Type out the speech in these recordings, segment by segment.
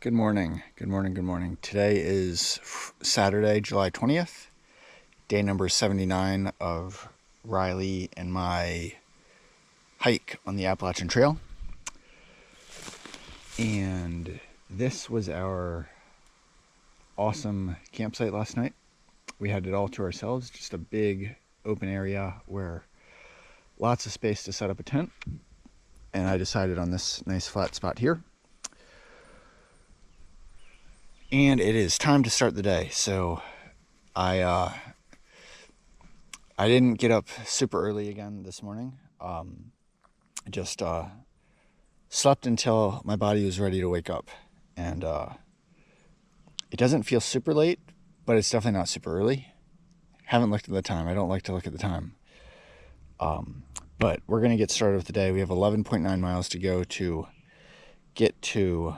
Good morning. Good morning. Good morning. Today is Saturday, July 20th, day number 79 of Riley and my hike on the Appalachian Trail. And this was our awesome campsite last night. We had it all to ourselves, just a big open area where lots of space to set up a tent. And I decided on this nice flat spot here. And it is time to start the day. So I didn't get up super early again this morning. I just slept until my body was ready to wake up. And it doesn't feel super late, but it's definitely not super early. Haven't looked at the time. I don't like to look at the time. But we're going to get started with the day. We have 11.9 miles to go to get to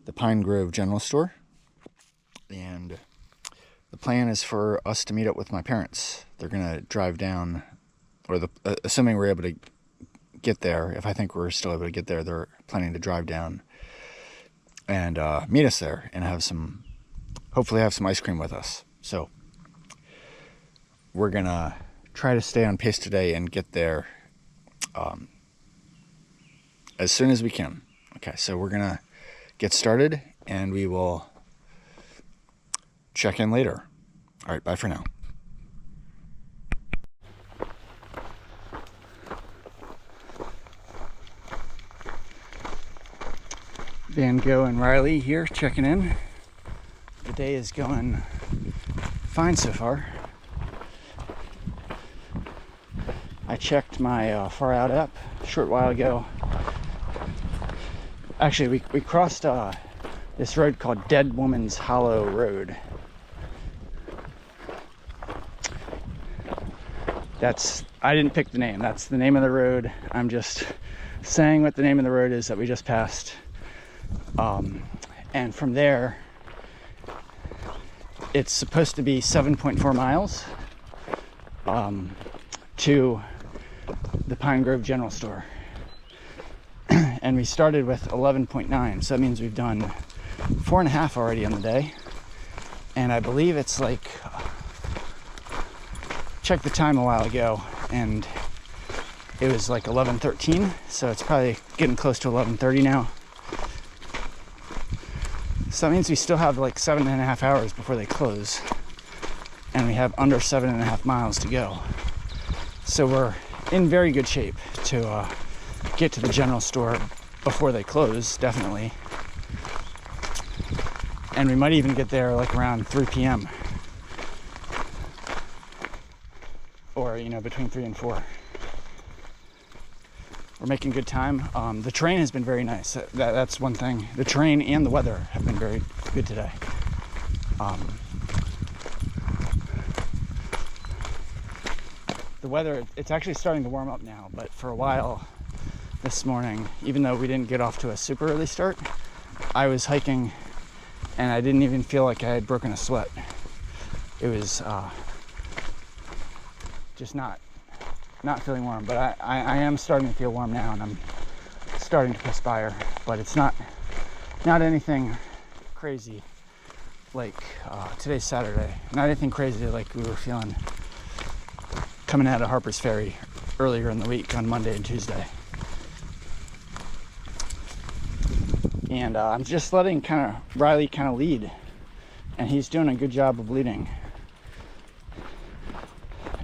the Pine Grove General Store, and the plan is for us to meet up with my parents. They're gonna drive down, or assuming we're able to get there. If I think we're still able to get there, they're planning to drive down and meet us there and hopefully have some ice cream with us. So we're gonna try to stay on pace today and get there as soon as we can. Okay, so we're gonna get started and we will check in later. All right, bye for now. Van Gogh and Riley here checking in. The day is going fine so far. I checked my Far Out app a short while ago. Actually, we crossed this road called Dead Woman's Hollow Road. I didn't pick the name. That's the name of the road. I'm just saying what the name of the road is that we just passed. And from there, it's supposed to be 7.4 miles to the Pine Grove General Store. And we started with 11.9, so that means we've done 4.5 already on the day. And I believe it's like, checked the time a while ago, and it was like 11:13, so it's probably getting close to 11:30 now. So that means we still have like 7.5 hours before they close, and we have under 7.5 miles to go. So we're in very good shape to get to the general store before they close, definitely. And we might even get there like around 3 p.m. or, between 3 and 4. We're making good time. The terrain has been very nice. That's one thing. The terrain and the weather have been very good today. The weather, it's actually starting to warm up now, but for a while this morning, even though we didn't get off to a super early start, I was hiking and I didn't even feel like I had broken a sweat. It was just not feeling warm, but I am starting to feel warm now, and I'm starting to perspire, but it's not anything crazy like today's Saturday. Not anything crazy like we were feeling coming out of Harper's Ferry earlier in the week on Monday and Tuesday. And I'm just letting Riley lead, and he's doing a good job of leading.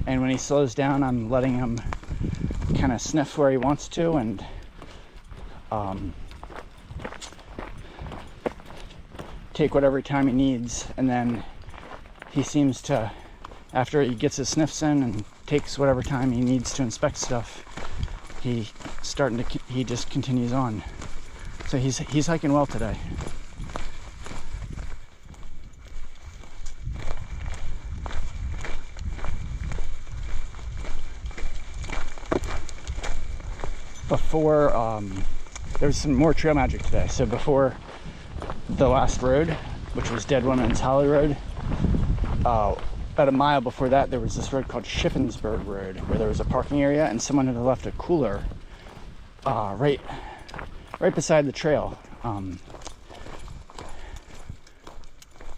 And when he slows down, I'm letting him sniff where he wants to, and take whatever time he needs. And then he seems to, after he gets his sniffs in and takes whatever time he needs to inspect stuff, he just continues on. So he's hiking well today. Before, there was some more trail magic today. So before the last road, which was Dead Woman's Hollow Road, about a mile before that, there was this road called Shippensburg Road, where there was a parking area, and someone had left a cooler right beside the trail.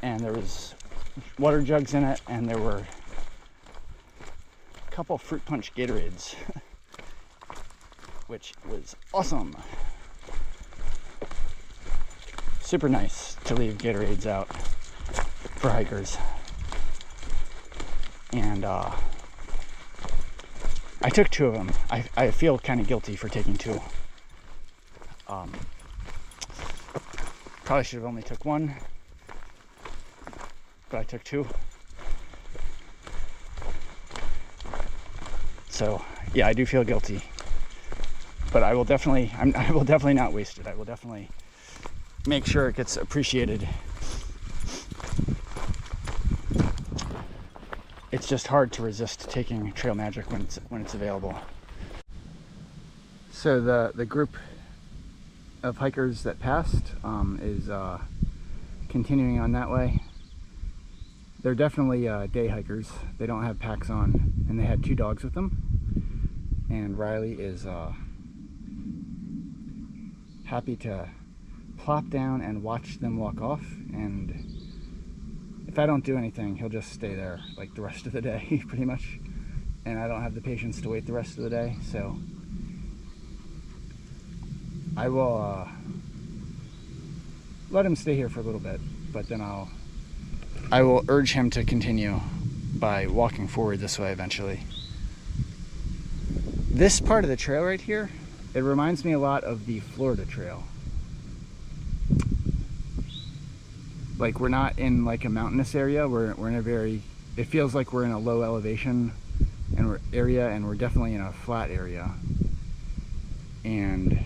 and there was water jugs in it, and there were a couple fruit punch Gatorades, which was awesome. Super nice to leave Gatorades out for hikers. And I took 2 of them. I feel kind of guilty for taking 2. Probably should have only took 1, but I took 2. So yeah, I do feel guilty, but I will definitely not waste it. I will definitely make sure it gets appreciated. It's just hard to resist taking Trail Magic when it's available. So the group of hikers that passed is continuing on that way. They're definitely day hikers. They don't have packs on, and they had 2 dogs with them. And Riley is happy to plop down and watch them walk off, and if I don't do anything, he'll just stay there like the rest of the day, pretty much. And I don't have the patience to wait the rest of the day, so I will let him stay here for a little bit, but then I will urge him to continue by walking forward this way eventually. This part of the trail right here, it reminds me a lot of the Florida Trail. Like, we're not in like a mountainous area, we're in a very, it feels like we're in a low elevation area, and we're definitely in a flat area. And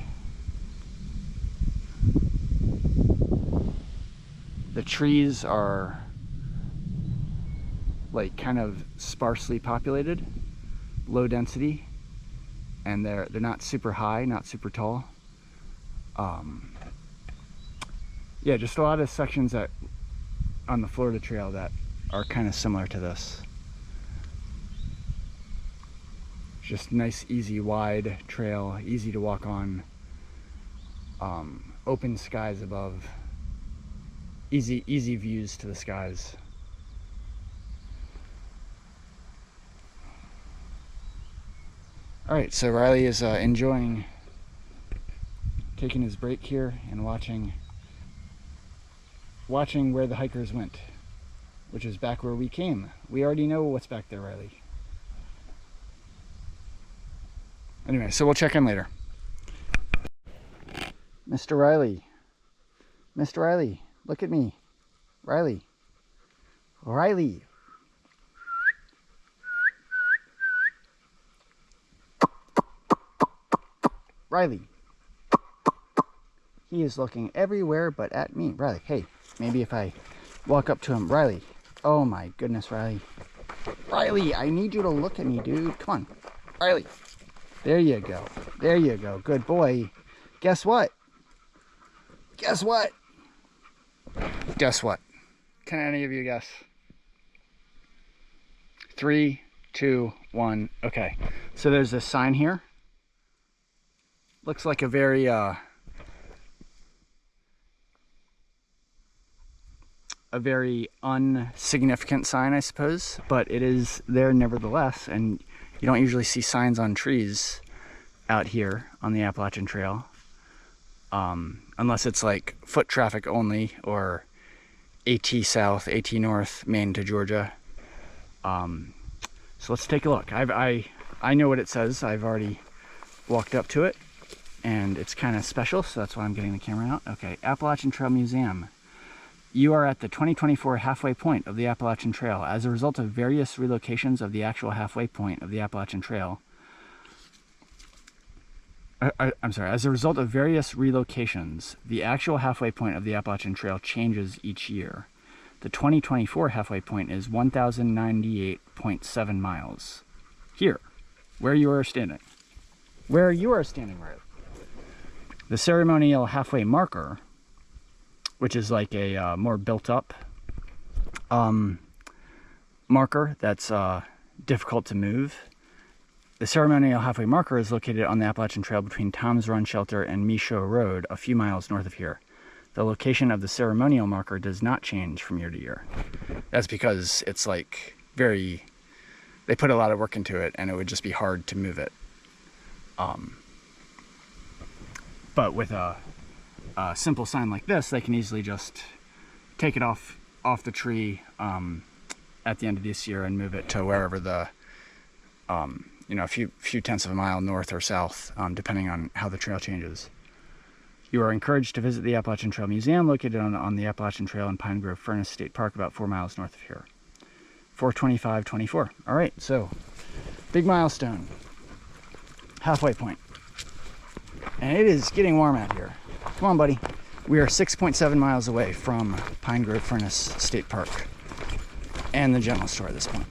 the trees are like kind of sparsely populated, low density, and they're not super high, not super tall. Yeah, just a lot of sections that on the Florida Trail that are kind of similar to this. Just nice, easy, wide trail, easy to walk on. Open skies above. Easy views to the skies. All right, so Riley is enjoying taking his break here and watching where the hikers went, which is back where we came. We already know what's back there, Riley. Anyway, so we'll check in later. Mr. Riley. Mr. Riley, look at me. Riley. Riley. Riley. He is looking everywhere but at me. Riley, hey, maybe if I walk up to him. Riley. Oh my goodness, Riley. Riley, I need you to look at me, dude. Come on. Riley. There you go. There you go. Good boy. Guess what? Guess what? Guess what? Can any of you guess? 3, 2, 1. Okay. So there's this sign here. Looks like a very unsignificant sign, I suppose, but it is there nevertheless, and you don't usually see signs on trees out here on the Appalachian Trail, unless it's like foot traffic only, or AT South, AT North, Maine to Georgia. So let's take a look. I know what it says. I've already walked up to it, and it's kind of special, so that's why I'm getting the camera out. Okay, Appalachian Trail Museum. You are at the 2024 halfway point of the Appalachian Trail. As a result of various relocations of the actual halfway point of the Appalachian Trail, as a result of various relocations, the actual halfway point of the Appalachian Trail changes each year. The 2024 halfway point is 1,098.7 miles. Here, where you are standing. Where you are standing, right? The ceremonial halfway marker, which is like a more built-up marker that's difficult to move. The ceremonial halfway marker is located on the Appalachian Trail between Tom's Run Shelter and Michaud Road, a few miles north of here. the location of the ceremonial marker does not change from year to year. That's because it's like they put a lot of work into it, and it would just be hard to move it. But with a simple sign like this, they can easily just take it off the tree at the end of this year and move it to wherever the a few tenths of a mile north or south, depending on how the trail changes. You are encouraged to visit the Appalachian Trail Museum, located on the Appalachian Trail in Pine Grove Furnace State Park, about 4 miles north of here. 4:25:24. All right, so big milestone, halfway point, and it is getting warm out here. Come on, buddy. We are 6.7 miles away from Pine Grove Furnace State Park and the general store at this point.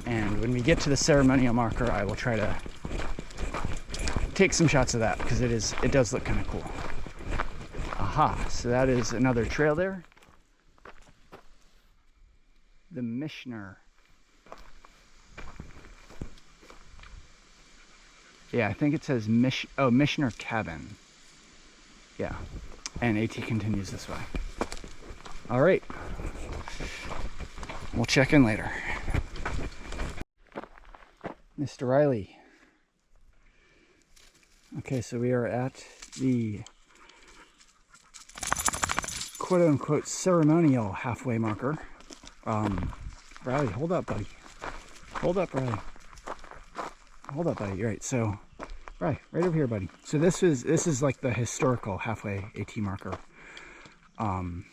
And when we get to the ceremonial marker, I will try to take some shots of that, because it does look kind of cool. Aha, so that is another trail there. The Mishner. Yeah, I think it says Mishner Cabin. Yeah, and AT continues this way. All right, we'll check in later. Mr. Riley. Okay, so we are at the quote-unquote ceremonial halfway marker. Riley, hold up, buddy. Hold up, Riley. Hold up, buddy. You're right. So, right over here, buddy. So this is like the historical halfway AT marker. I'm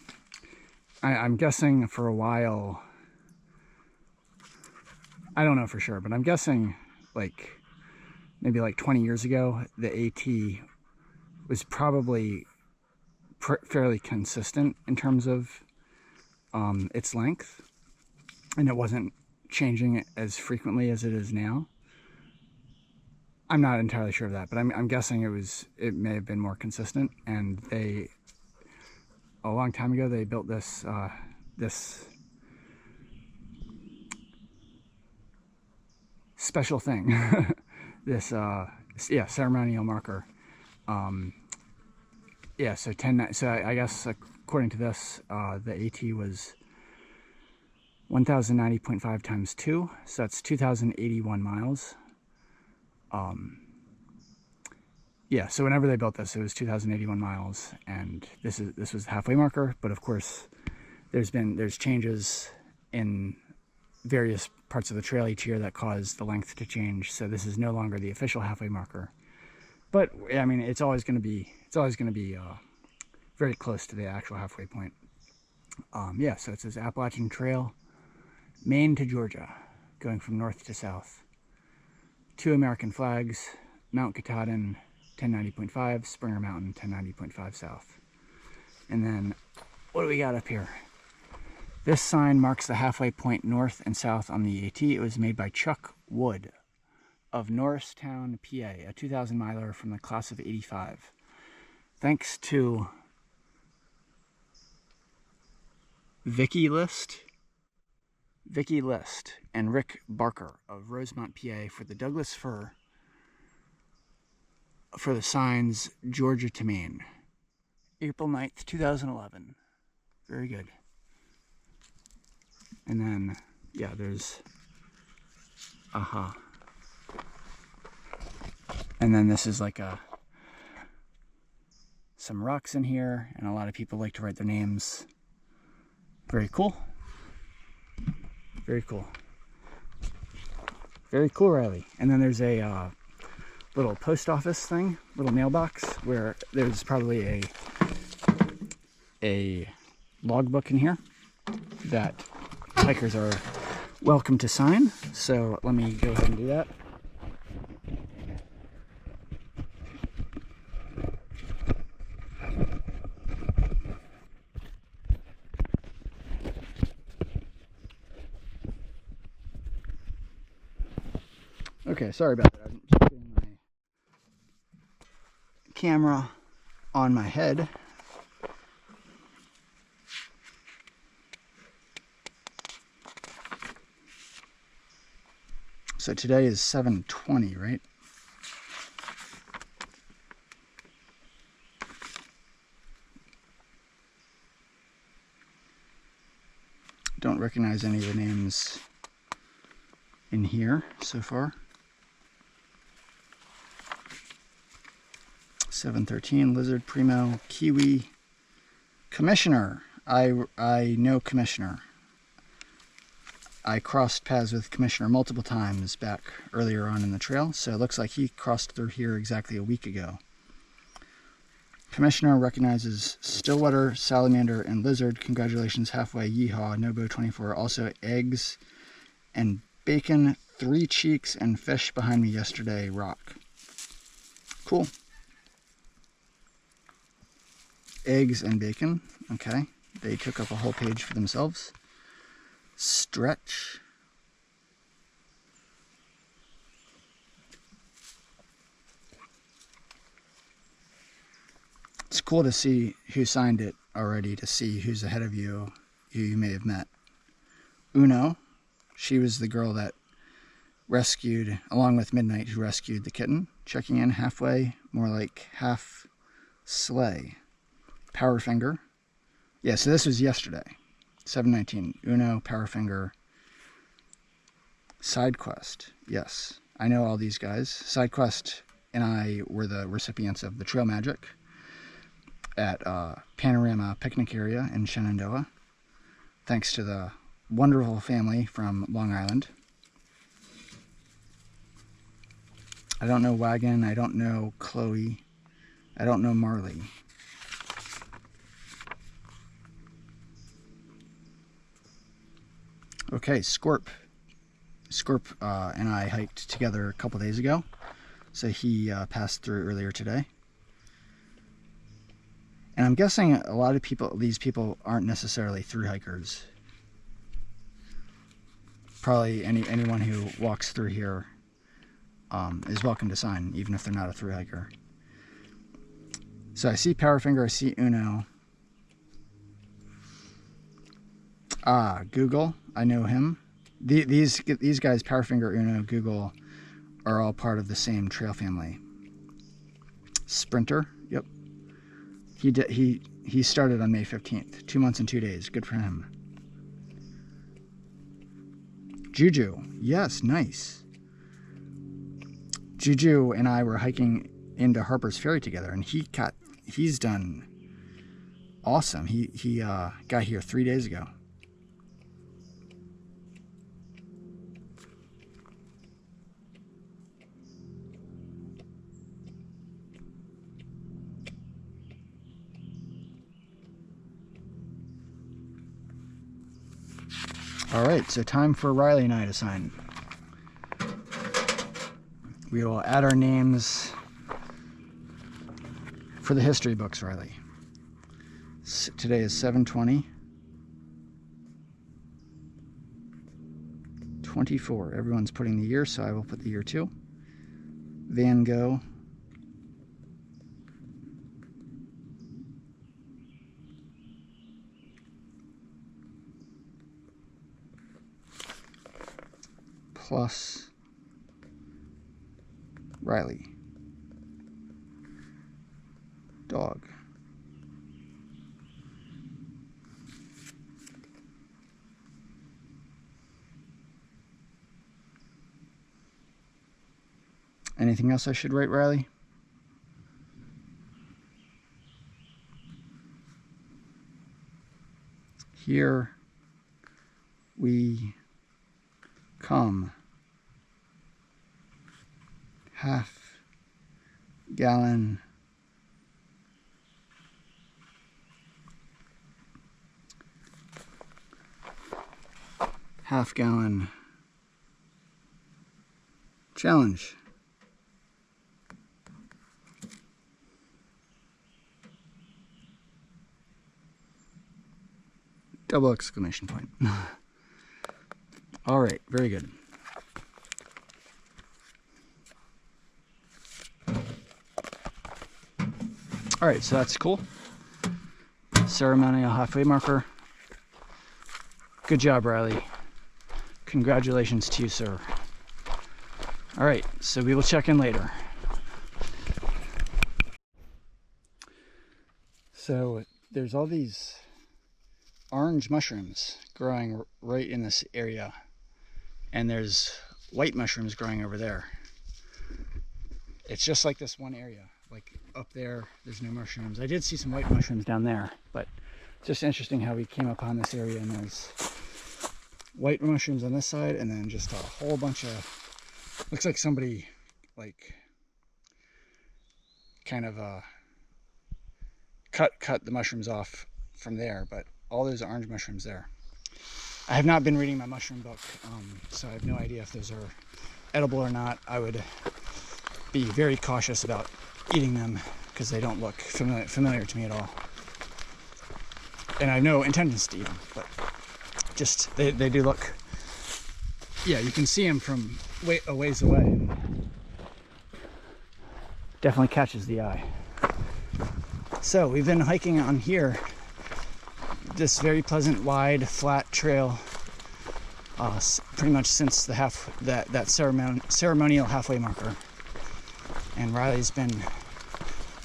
guessing for a while. I don't know for sure, but I'm guessing like maybe like 20 years ago, the AT was probably fairly consistent in terms of its length, and it wasn't changing as frequently as it is now. I'm not entirely sure of that, but I'm guessing it may have been more consistent, and a long time ago they built this special thing, this ceremonial marker. So I guess according to this, the AT was 1090.5 times 2, so that's 2081 miles. So whenever they built this, it was 2081 miles, and this was the halfway marker. But of course, there's changes in various parts of the trail each year that cause the length to change. So this is no longer the official halfway marker. But I mean, it's always going to be very close to the actual halfway point. So it says Appalachian Trail, Maine to Georgia, going from north to south. 2 American flags, Mount Katahdin, 1090.5, Springer Mountain, 1090.5 south. And then, what do we got up here? This sign marks the halfway point north and south on the AT. It was made by Chuck Wood of Norristown, PA, a 2,000-miler from the class of '85. Thanks to Vicky List, and Rick Barker of Rosemont, PA, for the Douglas fir for the signs Georgia to Maine. April 9th, 2011. Very good. And then, there's aha. And then this is like some rocks in here, and a lot of people like to write their names. Very cool. Very cool. Very cool, Riley. And then there's a little post office thing, little mailbox, where there's probably a logbook in here that hikers are welcome to sign. So let me go ahead and do that. Okay, sorry about that. I'm just getting my camera on my head. So today is 7/20, right? Don't recognize any of the names in here so far. 713, Lizard, Primo, Kiwi, Commissioner. I know Commissioner. I crossed paths with Commissioner multiple times back earlier on in the trail, so it looks like he crossed through here exactly a week ago. Commissioner recognizes Stillwater, Salamander, and Lizard. Congratulations, halfway, yeehaw, Nobo24. Also, eggs and bacon, 3 cheeks, and fish behind me yesterday, rock. Cool. Eggs and bacon, okay. They took up a whole page for themselves. Stretch. It's cool to see who signed it already, to see who's ahead of you, who you may have met. Uno, she was the girl that rescued, along with Midnight, who rescued the kitten. Checking in halfway, more like half sleigh. Powerfinger. Yeah, so this was yesterday. 719. Uno, Powerfinger. SideQuest. Yes, I know all these guys. SideQuest and I were the recipients of the Trail Magic at Panorama Picnic Area in Shenandoah, thanks to the wonderful family from Long Island. I don't know Wagon, I don't know Chloe, I don't know Marley. Okay, Scorp. Scorp and I hiked together a couple days ago, so he passed through earlier today. And I'm guessing a lot of people, these people aren't necessarily through hikers. Probably anyone who walks through here is welcome to sign, even if they're not a through hiker. So I see Powerfinger, I see Uno. Google, I know him. These guys, Powerfinger, Uno, Google, are all part of the same trail family. Sprinter, yep. He started on May 15th, 2 months and 2 days. Good for him. Juju, yes, nice. Juju and I were hiking into Harper's Ferry together, and he's done awesome. He got here 3 days ago. All right, so time for Riley and I to sign. We will add our names for the history books, Riley. Today is 7/20/24. Everyone's putting the year, so I will put the year too. Van Gogh. Plus Riley. Dog. Anything else I should write, Riley? Here we come. Half-gallon challenge. Double exclamation point. All right, very good. All right, so that's cool. Ceremonial halfway marker. Good job, Riley. Congratulations to you, sir. All right, so we will check in later. So there's all these orange mushrooms growing right in this area, and there's white mushrooms growing over there. It's just like this one area. Like up there, there's no mushrooms. I did see some white mushrooms down there, but it's just interesting how we came upon this area and there's white mushrooms on this side, and then just a whole bunch of, looks like somebody like kind of cut the mushrooms off from there, but all those orange mushrooms there. I have not been reading my mushroom book, so I have no idea if those are edible or not. I would be very cautious about eating them because they don't look familiar to me at all. And I have no intentions to eat them, but just they do look, yeah, you can see them from a ways away. Definitely catches the eye. So we've been hiking on here, this very pleasant, wide, flat trail, pretty much since that ceremonial halfway marker. And Riley's been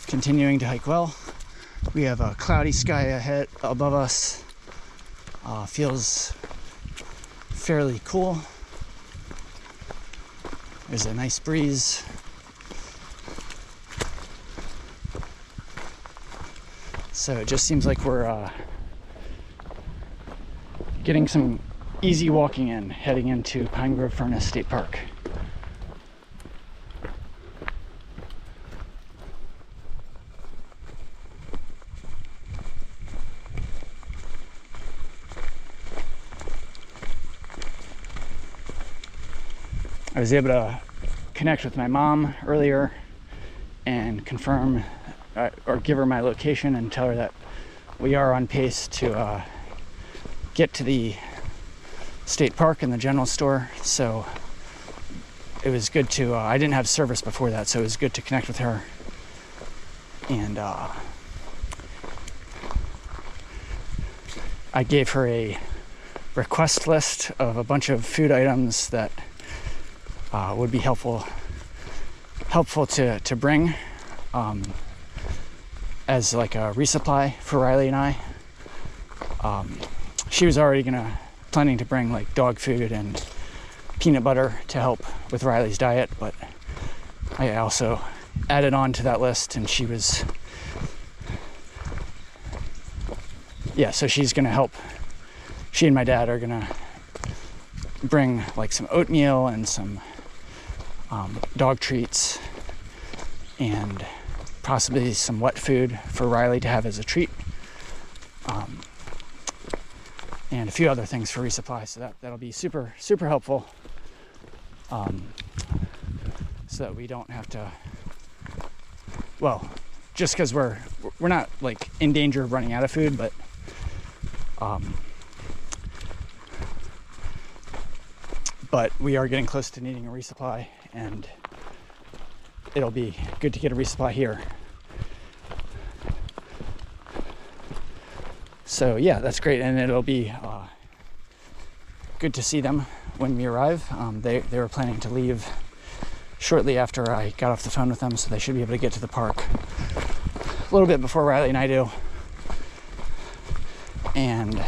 continuing to hike well. We have a cloudy sky ahead above us. Feels fairly cool. There's a nice breeze. So it just seems like we're getting some easy walking in, heading into Pine Grove Furnace State Park. I was able to connect with my mom earlier and confirm or give her my location and tell her that we are on pace to get to the state park and the general store. So it was good to, I didn't have service before that, so it was good to connect with her. And I gave her a request list of a bunch of food items that would be helpful to bring as like a resupply for Riley and I. She was already planning to bring like dog food and peanut butter to help with Riley's diet, but I also added on to that list, and she was, yeah, so she's gonna help. She and my dad are gonna bring like some oatmeal and some dog treats and possibly some wet food for Riley to have as a treat, and a few other things for resupply. So that'll be super helpful, so that we don't have to, well, just because we're not like in danger of running out of food, but we are getting close to needing a resupply, and it'll be good to get a resupply here. So yeah, that's great, and it'll be good to see them when we arrive. They were planning to leave shortly after I got off the phone with them, so they should be able to get to the park a little bit before Riley and I do. And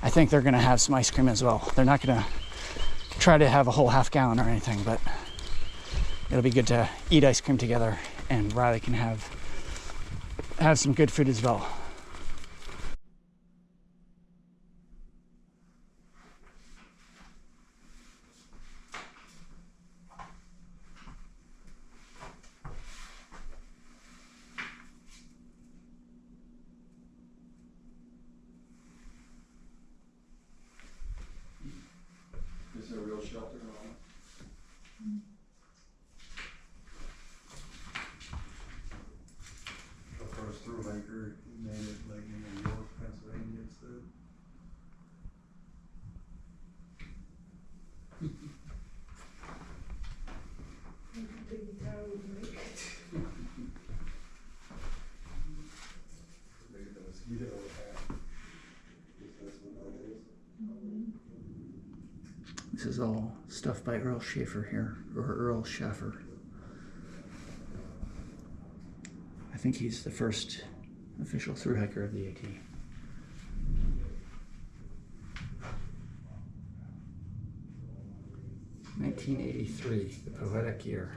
I think they're gonna have some ice cream as well. They're not gonna try to have a whole half gallon or anything, but it'll be good to eat ice cream together, and Riley can have some good food as well. Is there a real shelter on it? Across through Laker, made it like in New York, Pennsylvania instead. Maybe the mosquito attack. That's what that is. This is all stuff by Earl Schaefer here, or Earl Schaffer. I think he's the first official thru hiker of the AT. 1983, the poetic year.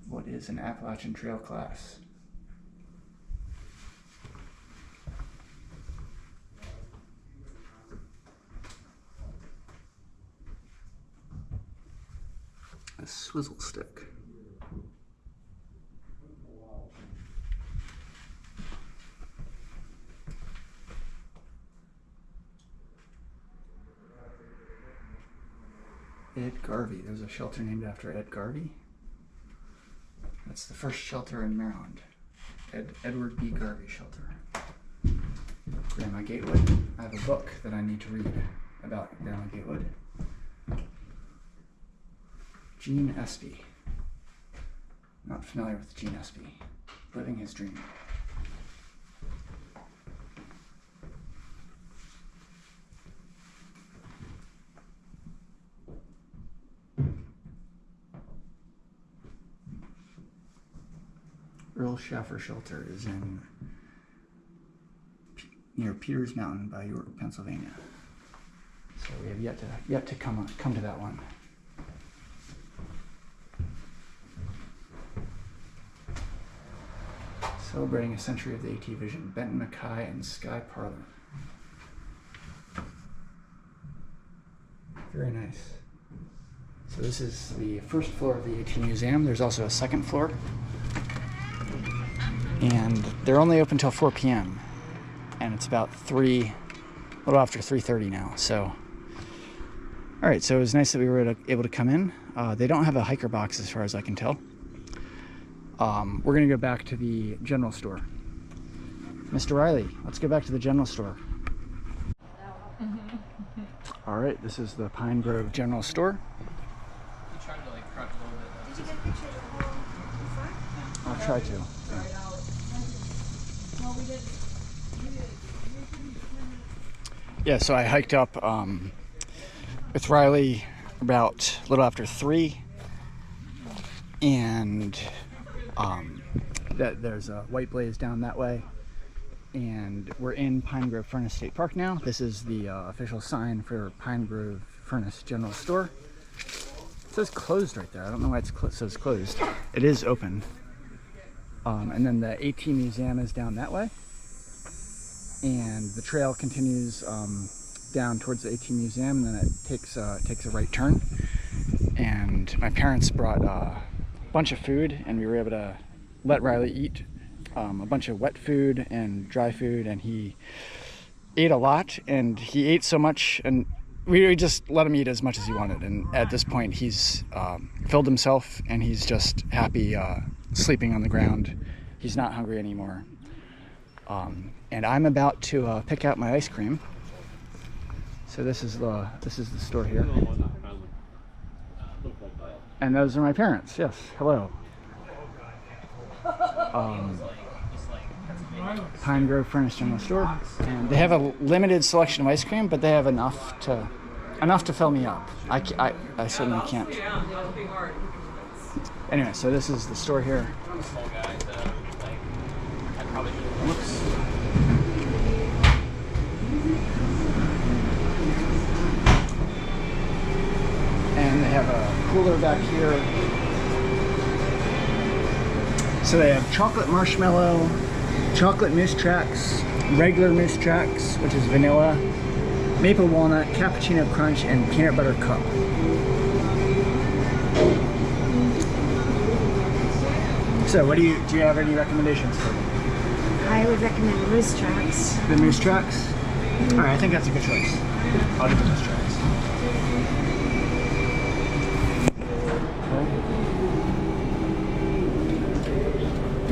What is an Appalachian Trail class? A swizzle stick. Ed Garvey. There's a shelter named after Ed Garvey. That's the first shelter in Maryland. Edward B. Garvey Shelter. Grandma Gatewood. I have a book that I need to read about Grandma Gatewood. Gene Espy. Not familiar with Gene Espy. Living his dream. Earl Schaffer Shelter is near Peters Mountain by York, Pennsylvania. So we have yet to come to that one. Celebrating a century of the AT Vision, Benton Mackay and Sky Parlor. Very nice. So this is the first floor of the AT Museum. There's also a second floor. And they're only open till 4 p.m. And it's about a little after 3:30 now. So, all right. So it was nice that we were able to come in. They don't have a hiker box as far as I can tell. We're gonna go back to the general store. Mr. Riley, let's go back to the general store. All right, this is the Pine Grove General Store. You tried to like crunch a little bit. Did you get pictures of the whole front? I'll try to. Yeah. Well, we did. Yeah, so I hiked up with Riley about a little after 3, and there's a White Blaze down that way, and we're in Pine Grove Furnace State Park now. This is the official sign for Pine Grove Furnace General Store. It says closed right there. I don't know why it says closed. It is open. And then the AT Museum is down that way. And the trail continues down towards the AT Museum, and then it takes a right turn. And my parents brought a bunch of food, and we were able to let Riley eat a bunch of wet food and dry food, and he ate a lot, and he ate so much, and we just let him eat as much as he wanted. And at this point, he's filled himself, and he's just happy sleeping on the ground. He's not hungry anymore. And I'm about to pick out my ice cream. So this is the store here. And those are my parents. Yes, hello. Pine Grove Furnace General Store, and they have a limited selection of ice cream, but they have enough to fill me up. I certainly can't. Anyway, so this is the store here. Whoops. And they have a cooler back here. So they have chocolate marshmallow, chocolate mousse tracks, regular mousse tracks, which is vanilla, maple walnut, cappuccino crunch, and peanut butter cup. So what do you have any recommendations for me? I would recommend moose tracks. The mousse tracks? Mm-hmm. All right, I think that's a good choice. I'll do the mousse tracks.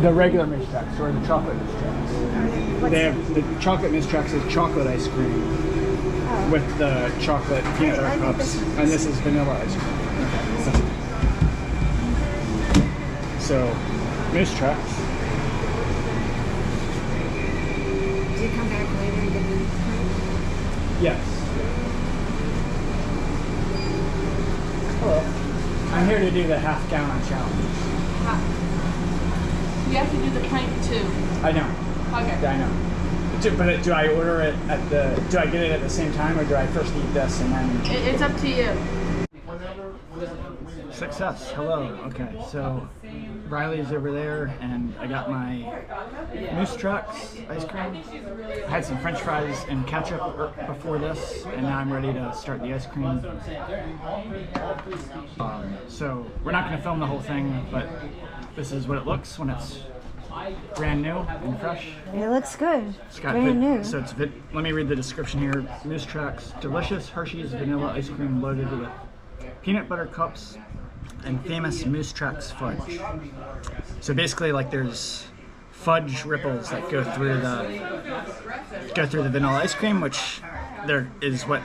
The regular mousse tracks or the chocolate mousse tracks? They have the chocolate mousse tracks is chocolate ice cream with the chocolate peanut butter cups, and this is vanilla ice cream. Okay. So, mousse tracks. Do you come back later and get the Yes. Hello. I'm here to do the half gallon challenge. You have to do the pint too. I know. Okay. Yeah, I know. But do I order it at the? Do I get it at the same time, or do I first eat this and then? It's up to you. Success. Hello. Okay, so Riley's over there, and I got my Moose Trucks ice cream. I had some French fries and ketchup before this, and now I'm ready to start the ice cream. So we're not going to film the whole thing, but this is what it looks when it's brand new and fresh. It looks good. It's got Brand new. So it's let me read the description here. Moose Tracks, delicious Hershey's vanilla ice cream loaded with peanut butter cups and famous Moose Tracks fudge. So basically, like, there's fudge ripples that go through the vanilla ice cream, which there is what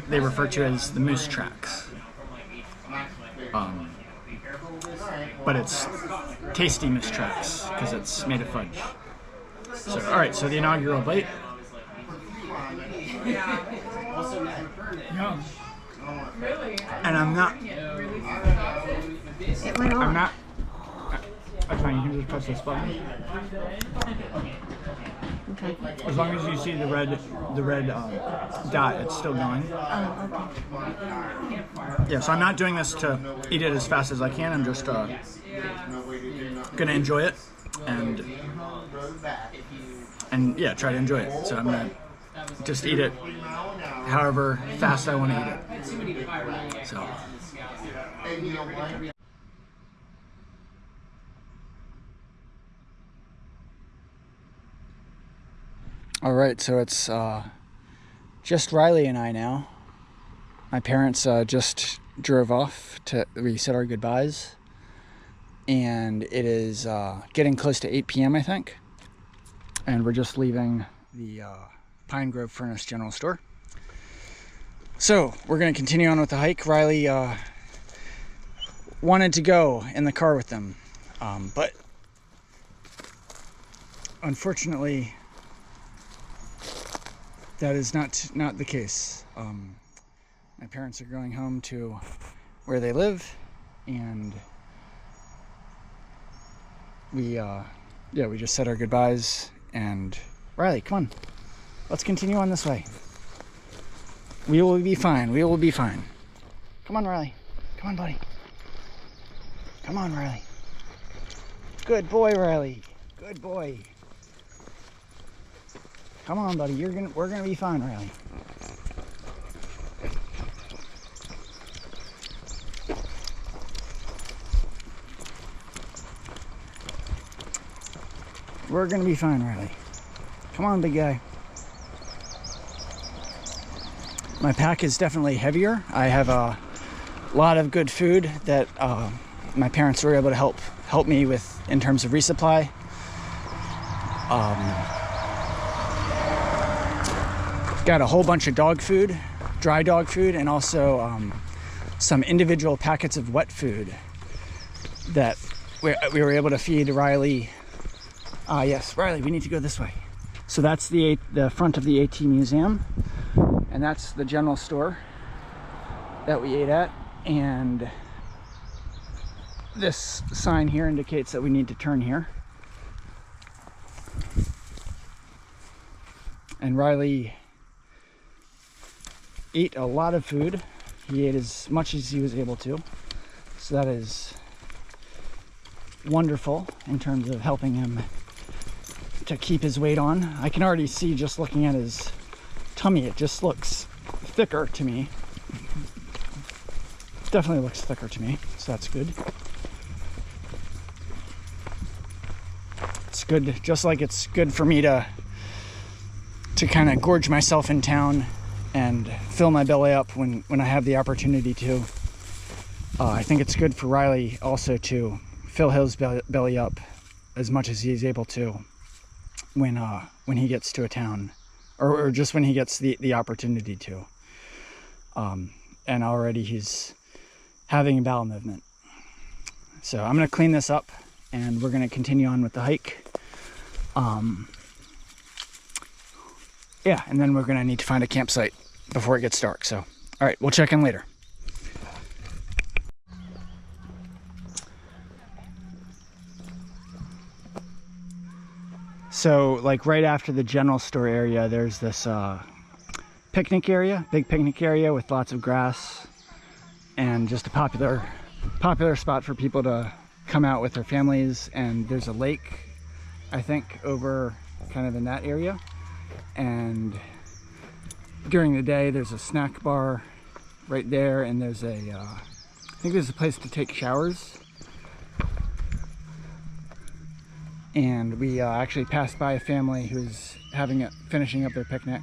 they refer to as the Moose Tracks. But it's tasty Moose Tracks because it's made of fudge. So, all right, so the inaugural bite. Yeah. And I'm not. It went on. I'm not. That's fine. You can just press this button. Okay. As long as you see the red dot, it's still going. Oh, okay. Yeah. So I'm not doing this to eat it as fast as I can. I'm just gonna enjoy it and yeah, try to enjoy it. So I'm gonna just eat it however fast I want to eat it. So. All right, so it's just Riley and I now. My parents just drove off we said our goodbyes, and it is getting close to 8 p.m. I think, and we're just leaving the Pine Grove Furnace General Store. So we're going to continue on with the hike. Riley wanted to go in the car with them, but unfortunately that is not the case. My parents are going home to where they live, and we just said our goodbyes. And Riley, come on, let's continue on this way. We will be fine. We will be fine. Come on, Riley. Come on, buddy. Come on, Riley. Good boy, Riley. Good boy. Come on, buddy. We're gonna be fine, Riley. We're gonna be fine, Riley. Come on, big guy. My pack is definitely heavier. I have a lot of good food that my parents were able to help me with in terms of resupply. Got a whole bunch of dog food, dry dog food, and also some individual packets of wet food that we were able to feed Riley. Yes, Riley, we need to go this way. So that's the front of the AT Museum, and that's the general store that we ate at. And this sign here indicates that we need to turn here. And Riley ate a lot of food. He ate as much as he was able to. So that is wonderful in terms of helping him to keep his weight on. I can already see, just looking at his tummy, it just looks thicker to me. Definitely looks thicker to me, so that's good. It's good, just like it's good for me to kind of gorge myself in town and fill my belly up when I have the opportunity to. I think it's good for Riley also to fill his belly up as much as he's able to when he gets to a town, or just when he gets the opportunity to. And already he's having a bowel movement. So I'm going to clean this up, and we're going to continue on with the hike. Yeah, and then we're going to need to find a campsite before it gets dark. So, all right, we'll check in later. So like right after the general store area, there's this picnic area, big picnic area with lots of grass, and just a popular spot for people to come out with their families. And there's a lake, I think, over kind of in that area. And during the day, there's a snack bar right there, and there's a I think there's a place to take showers. And we actually passed by a family who's finishing up their picnic,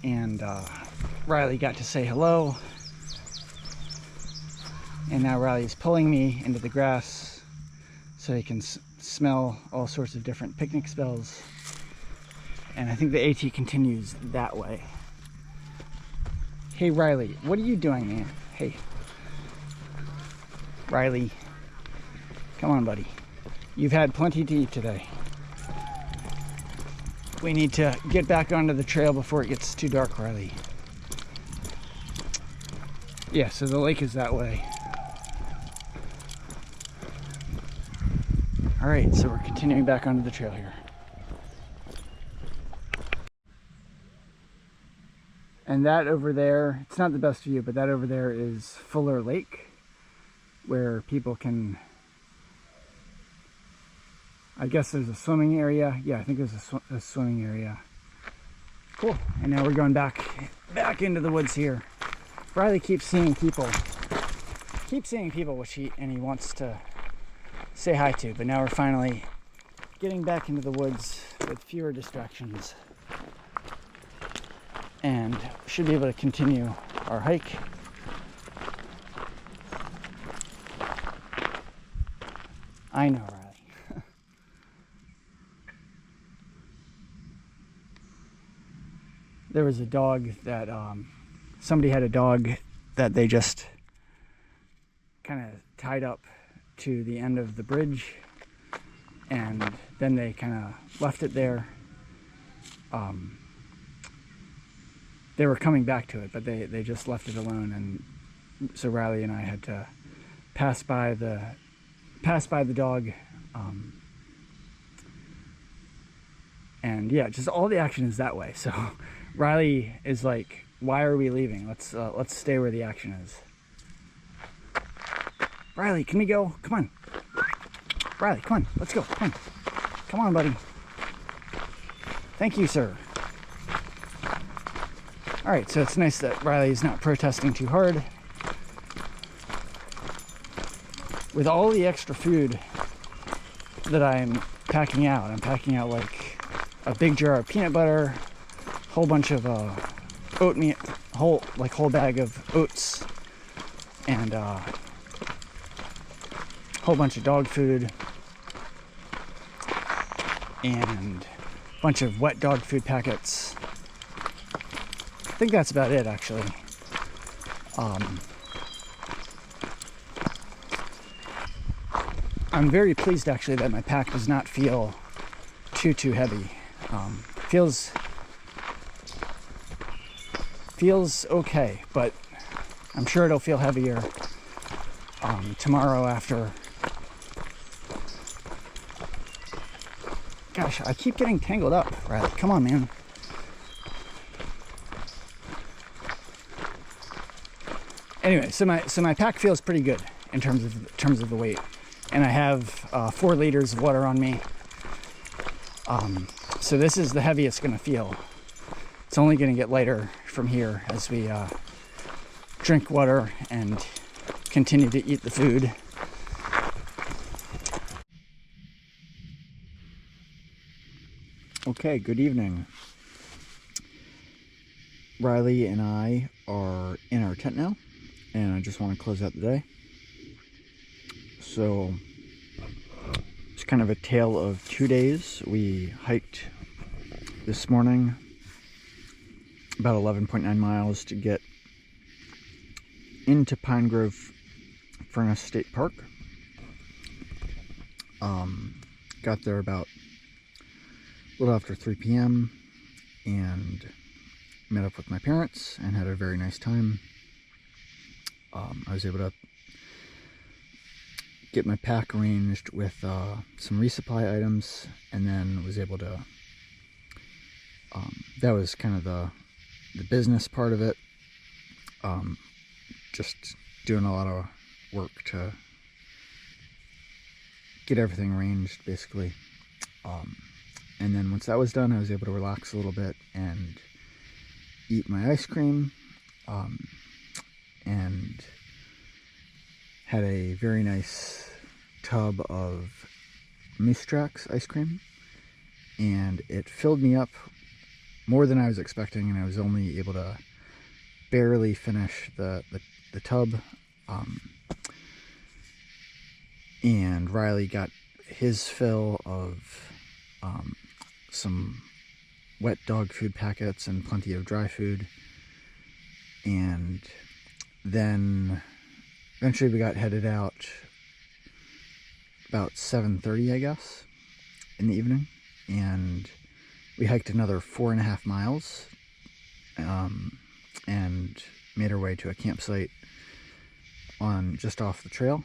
and Riley got to say hello. And now Riley's pulling me into the grass so he can smell all sorts of different picnic smells. And I think the AT continues that way. Hey Riley, what are you doing, man? Hey. Riley. Come on, buddy. You've had plenty to eat today. We need to get back onto the trail before it gets too dark, Riley. Yeah, so the lake is that way. All right, so we're continuing back onto the trail here. And that over there, it's not the best view, but that over there is Fuller Lake, where people can, I guess there's a swimming area. Yeah, I think there's a swimming area. Cool. And now we're going back into the woods here. Riley keeps seeing people, which he wants to say hi to. But now we're finally getting back into the woods with fewer distractions, and should be able to continue our hike. I know, Riley. There was a dog that somebody had a dog that they just kind of tied up to the end of the bridge, and then they kind of left it there. They were coming back to it, but they just left it alone, and so Riley and I had to pass by the dog, and yeah, just all the action is that way. So Riley is like, why are we leaving? Let's stay where the action is. Riley, can we go? Come on. Riley, come on. Let's go. Come on, buddy. Thank you, sir. All right, so it's nice that Riley's not protesting too hard. With all the extra food that I'm packing out like a big jar of peanut butter, a whole bunch of oatmeal, whole bag of oats, and a whole bunch of dog food, and a bunch of wet dog food packets. I think that's about it, actually. I'm very pleased, actually, that my pack does not feel too heavy. Feels okay, but I'm sure it'll feel heavier tomorrow after. Gosh, I keep getting tangled up, Riley. Come on, man. Anyway, so my pack feels pretty good in terms of the weight, and I have 4 liters of water on me. So this is the heaviest it's gonna feel. It's only gonna get lighter from here as we drink water and continue to eat the food. Okay, good evening. Riley and I are in our tent now, and I just want to close out the day. So it's kind of a tale of 2 days. We hiked this morning about 11.9 miles to get into Pine Grove Furnace State Park. Got there about a little after 3 p.m. and met up with my parents and had a very nice time. I was able to get my pack arranged with some resupply items, and then was able to, that was kind of the business part of it. Just doing a lot of work to get everything arranged, basically. And then once that was done, I was able to relax a little bit and eat my ice cream, and had a very nice tub of Moose Tracks ice cream, and it filled me up more than I was expecting, and I was only able to barely finish the tub. And Riley got his fill of some wet dog food packets and plenty of dry food. And then eventually we got headed out about 7:30, I guess, in the evening, and we hiked another 4.5 miles, and made our way to a campsite on just off the trail.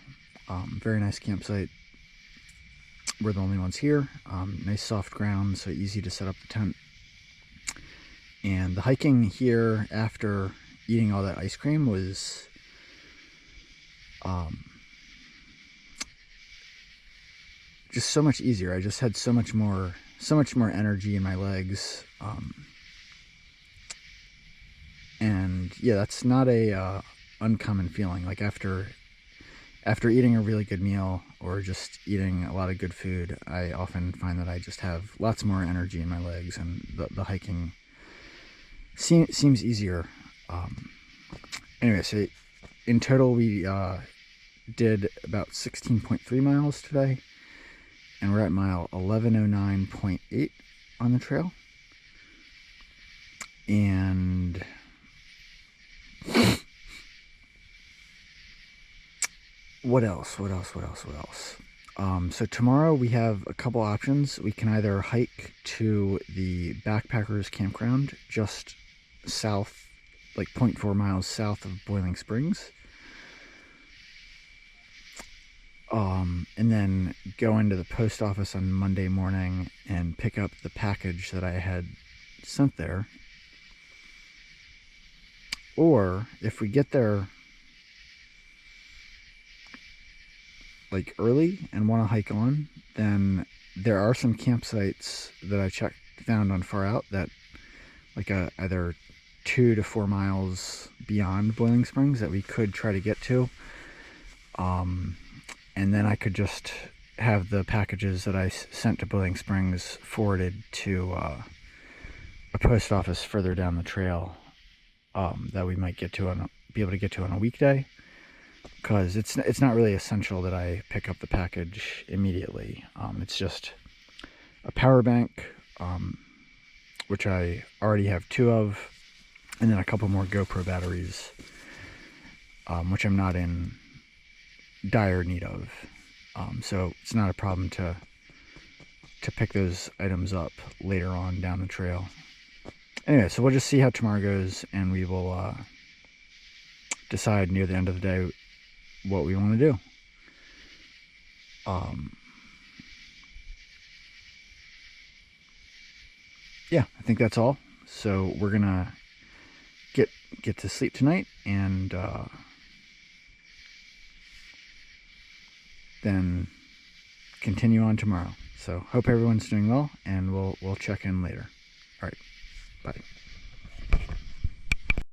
Very nice campsite. We're the only ones here. Nice soft ground, so easy to set up the tent. And the hiking here after eating all that ice cream was just so much easier. I just had so much more energy in my legs. And yeah, that's not a uncommon feeling. Like after eating a really good meal or just eating a lot of good food, I often find that I just have lots more energy in my legs, and the hiking seems easier. Anyway, so in total we did about 16.3 miles today, and we're at mile 1109.8 on the trail. And what else? So tomorrow we have a couple options. We can either hike to the backpackers campground just south, like 0.4 miles south of Boiling Springs, and then go into the post office on Monday morning and pick up the package that I had sent there. Or if we get there like early and want to hike on, then there are some campsites that I found on Far Out that like either 2 to 4 miles beyond Boiling Springs that we could try to get to, and then I could just have the packages that I sent to Boiling Springs forwarded to a post office further down the trail, that we might be able to get to on a weekday, because it's not really essential that I pick up the package immediately. It's just a power bank, which I already have 2 of, and then a couple more GoPro batteries, which I'm not in dire need of. So it's not a problem to pick those items up later on down the trail. Anyway, so we'll just see how tomorrow goes, and we will decide near the end of the day what we want to do. Yeah, I think that's all. So we're gonna get to sleep tonight, and then continue on tomorrow. So hope everyone's doing well, and we'll check in later. All right, bye.